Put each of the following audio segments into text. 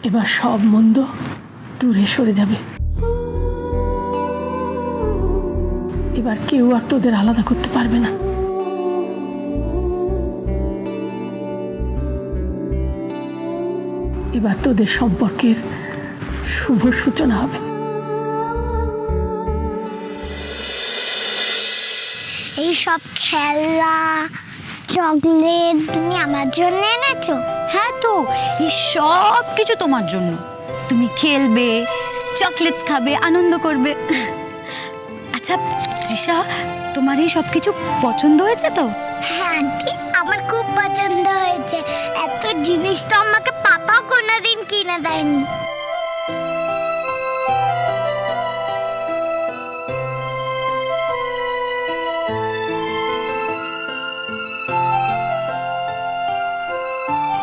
এবার সব মন্দ দূরে সরে যাবে। এবার কেউ আর তোদের আলাদা করতে পারবে না। এবার তোদের সম্পর্কের শুভ সূচনা হবে। এই সব খেলা চকলেট তুমি আমার জন্য এনেছো? হ্যাঁ তো, এই সব কিছু তোমার জন্য। তুমি খেলবে, চকলেটস খাবে, আনন্দ করবে। আচ্ছা তৃষা, তোমার এই সব কিছু পছন্দ হয়েছে তো? হ্যাঁ আন্টি, আমার খুব পছন্দ হয়েছে। এত জিনিস তো আমাকে পাপা কোনোদিন কিনে দেয়নি।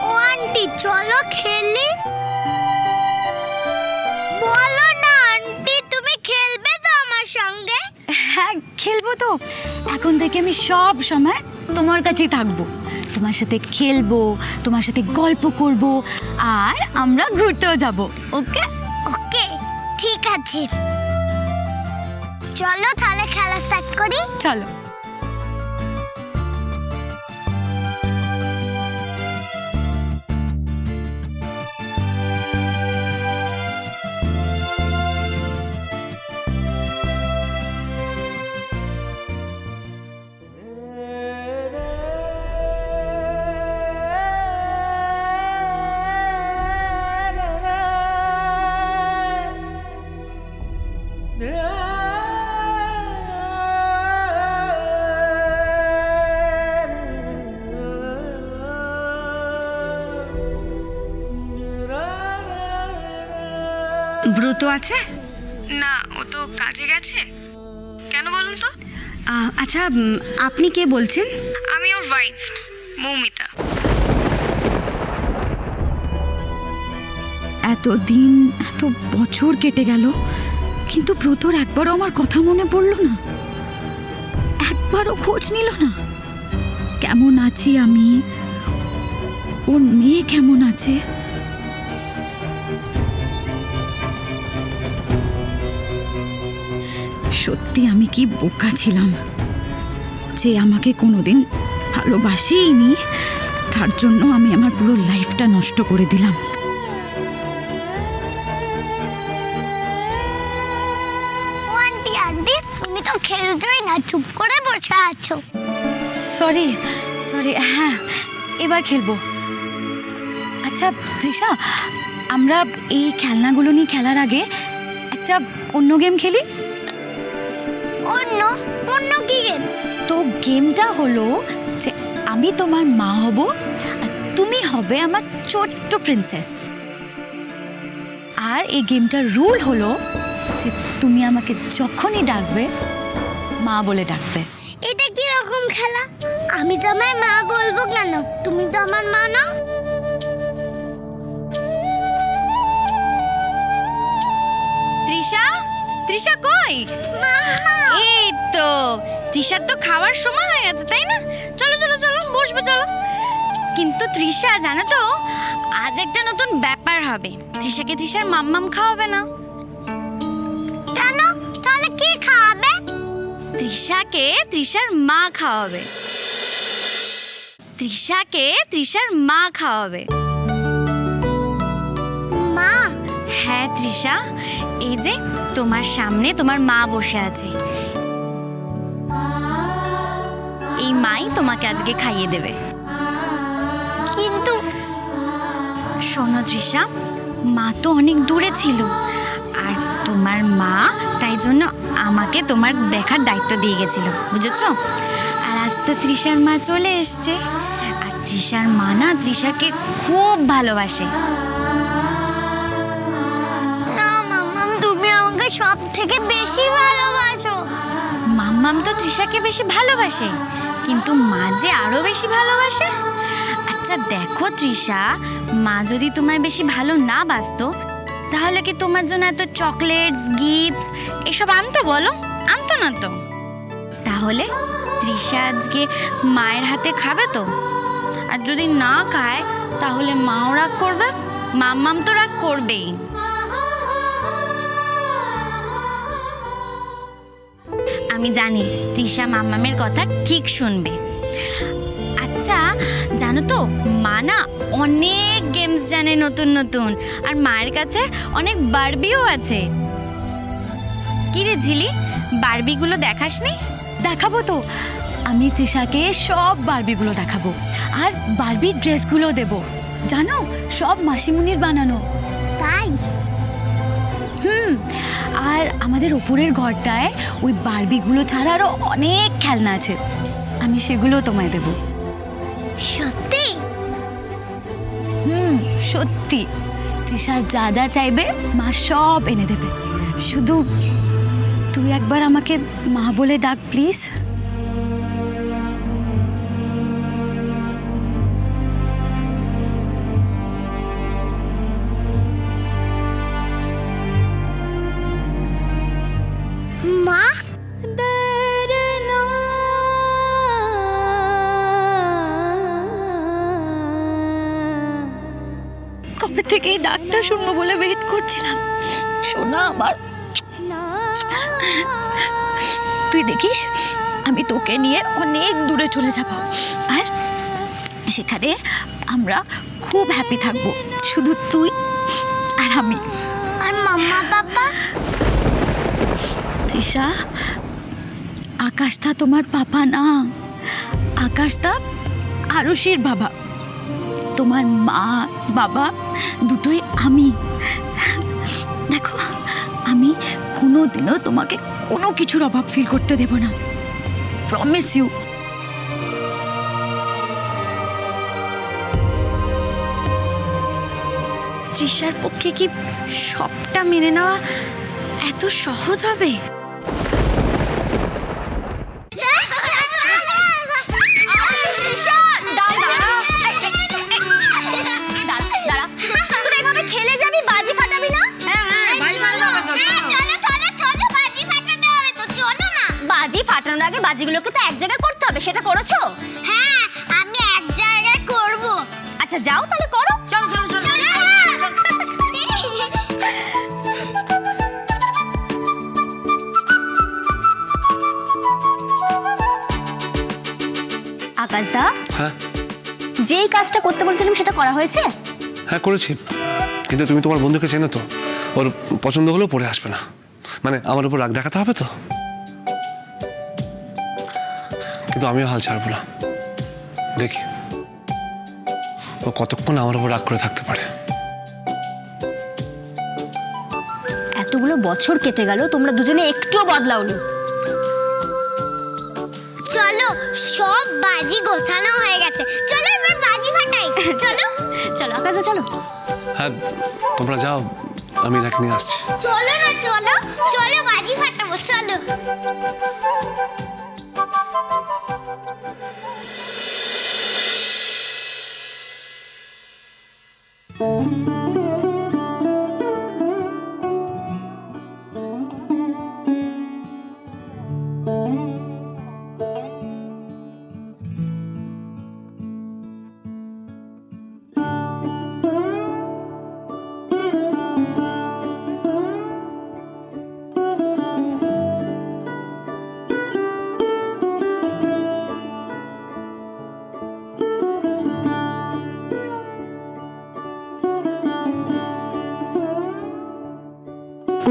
ও আন্টি, চলো খেলি। বলো না আন্টি, তুমি খেলবে তো আমার সঙ্গে? হ্যাঁ খেলবো তো। এখন থেকে আমি সব সময় তোমার কাছেই থাকবো, তোমার সাথে খেলবো, তোমার সাথে গল্প করব, আর আমরা ঘুরতেও যাব। ওকে ওকে, ঠিক আছে। চলো তাহলে খেলা স্টার্ট করি। চলো। ব্রত আছে? না, ও তো কাজে গেছে। কেন বলুন তো? আচ্ছা, আপনি কে বলছেন? আমি ওর ওয়াইফ, মৌমিতা। এত দিন, এত বছর কেটে গেল, কিন্তু ব্রতর একবারও আমার কথা মনে পড়লো না, একবারও খোঁজ নিল না। কেমন আছি আমি, ওর মেয়ে কেমন আছে। সত্যি আমি কি বোকা ছিলাম যে আমাকে কোনোদিন ভালোবাসেইনি, তার জন্য আমি আমার পুরো লাইফটা নষ্ট করে দিলাম। ও আন্টি, আন্টি তুমি তো খেলছোই না, চুপ করে বসে আছো। সরি সরি, হ্যাঁ এবার খেলবো। আচ্ছা তৃষা, আমরা এই খেলনাগুলো নিয়ে খেলার আগে একটা অন্য গেম খেলি। অন্য অন্য কি গেম? তো গেমটা হলো যে আমি তোমার মা হব আর তুমি হবে আমার ছোট্ট প্রিন্সেস। আর এই গেমটার রুল হলো যে তুমি আমাকে যখনই ডাকবে মা বলে ডাকবে। এটা কি রকম খেলা? আমি তো আমার মা বলবো কেন? তুমি তো আমার মা না। তৃষা, তৃষা কই? এই তো তৃষার তো খাওয়ার সময় হয়ে গেছে, তাই না? চলো চলো চলো, বসবে চলো। কিন্তু তৃষা জানো তো, আজ একটা নতুন ব্যাপার হবে। তৃষাকে তৃষার মাম্মাম খাওয়াবে না। কেন? তাহলে কি খাওয়াবে? তৃষাকে তৃষার মা খাওয়াবে। তৃষাকে তৃষার মা খাওয়াবে। মা? হ্যাঁ তৃষা, এই যে তোমার সামনে তোমার মা বসে আছে, এই মাই তোমাকে আজকে খাইয়ে দেবে। কিন্তু শোনো তৃষা, মা তো অনেক দূরে ছিল, আর তোমার মা তাই জন্য আমাকে তোমার দেখার দায়িত্ব দিয়ে গেছিল, বুঝেছো? আর আজ তো তৃষার মা চলে এসছে, আর তৃষার মা না তৃষাকে খুব ভালোবাসে। না মাম্মাম, তুমি আমাকে সব থেকে বেশি ভালোবাসো। মাম্মাম তো তৃষাকে বেশি ভালোবাসে, কিন্তু মা যে আরো বেশি ভালোবাসে। আচ্ছা দেখো তৃষা, মা যদি তোমায় বেশি ভালো না বাসতো, তাহলে কি তোমার জন্য এত চকলেটস, গিফটস এসব আনতো বলো? আনতো না তো। তাহলে তৃষা আজকে মায়ের হাতে খাবে তো, আর যদি না খায় তাহলে মাও রাগ করবে, মাম্মাম তো রাগ করবেই। আমি জানি তৃষা মাম্মামের কথা ঠিক শুনবে। আচ্ছা জানো তো, মা না অনেক গেমস জানে নতুন নতুন, আর মায়ের কাছে অনেক বারবিও আছে। কি রে ঝিলি, বারবিগুলো দেখাসনি? দেখাবো তো, আমি তৃষাকে সব বারবিগুলো দেখাবো, আর বারবির ড্রেসগুলো দেব। জানো, সব মাসিমুনির বানানো। তাই? আর আমাদের ওপরের ঘরটায় ওই বারবিগুলো ছাড়া আরো অনেক খেলনা আছে, আমি সেগুলো তোমায় দেব। সত্যি? সত্যি, তৃষা যা যা চাইবে মা সব এনে দেবে। শুধু তুই একবার আমাকে মা বলে ডাক প্লিজ। মা? কবে থেকে এই ডাকটা শুনবো বলে ওয়েট করছিলাম। শোনা আমার, তুই দেখিস আমি তোকে নিয়ে অনেক দূরে চলে যাব, আর সেখানে আমরা খুব হ্যাপি থাকবো, শুধু তুই আর আমি। আর মাম্মা পাপা? তৃষা, আকাশদা তোমার পাপা না, আকাশদা আরুষির বাবা। তোমার মা বাবা দুটোই আমি। দেখো, আমি কোনোদিনও তোমাকে কোনো কিছুর অভাব ফিল করতে দেব না, প্রমিস ইউ। তৃষার পক্ষে কি সবটা মেনে নেওয়া এত সহজ হবে? খেলে যাবি, বাজি ফাটাবি না? বাজি ফাটানোর আগে বাজিগুলোকে তো এক জায়গায় করতে হবে, সেটা করেছো? হ্যাঁ, আমি এক জায়গায় করব। আচ্ছা যাও তাহলে করো। চলো চলো চলো। আকাশদা, হ্যাঁ যেই কাজটা করতে বলছিলাম সেটা করা হয়েছে? হ্যাঁ করেছি, কিন্তু তুমি তোমার বন্ধুকে চেনো তো, ওর পছন্দ হলেও পরে আসবে না, মানে আমার উপর রাগ দেখাতে হবে তো। কিন্তু আমিও হাল ছাড়বো না, দেখি ও কতক্ষণ আমার উপর রাগ করে থাকতে পারে। এতগুলো বছর কেটে গেল, তোমরা দুজনে একটুও বদলাওনি। চলো, সব বাজি গোছানো হয়ে গেছে, চলো এবার বাজি ফাটাই। চলো চলো আকাশদা, চলো। হ্যাঁ তোমরা যাও, আমি দেখ নিয়ে আসছি। চলো না, চলো চলো বাজি ফাটাবো, চলো।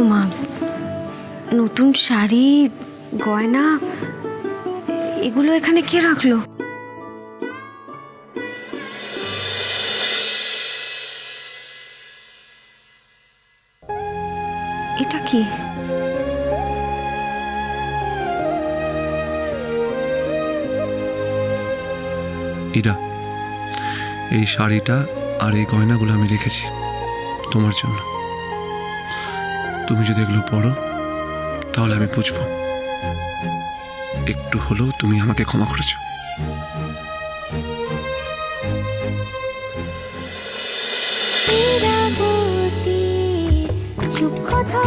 ওমা, নতুন শাড়ি, গয়না, এগুলো এখানে কে রাখলো? এটা কি? ইরা, এই শাড়িটা আর এই গয়নাগুলো আমি রেখেছি তোমার জন্য। তুমি যদি এগুলো পড়ো তাহলে আমি বুঝবো একটু হলেও তুমি আমাকে ক্ষমা করেছো। চুপ কথা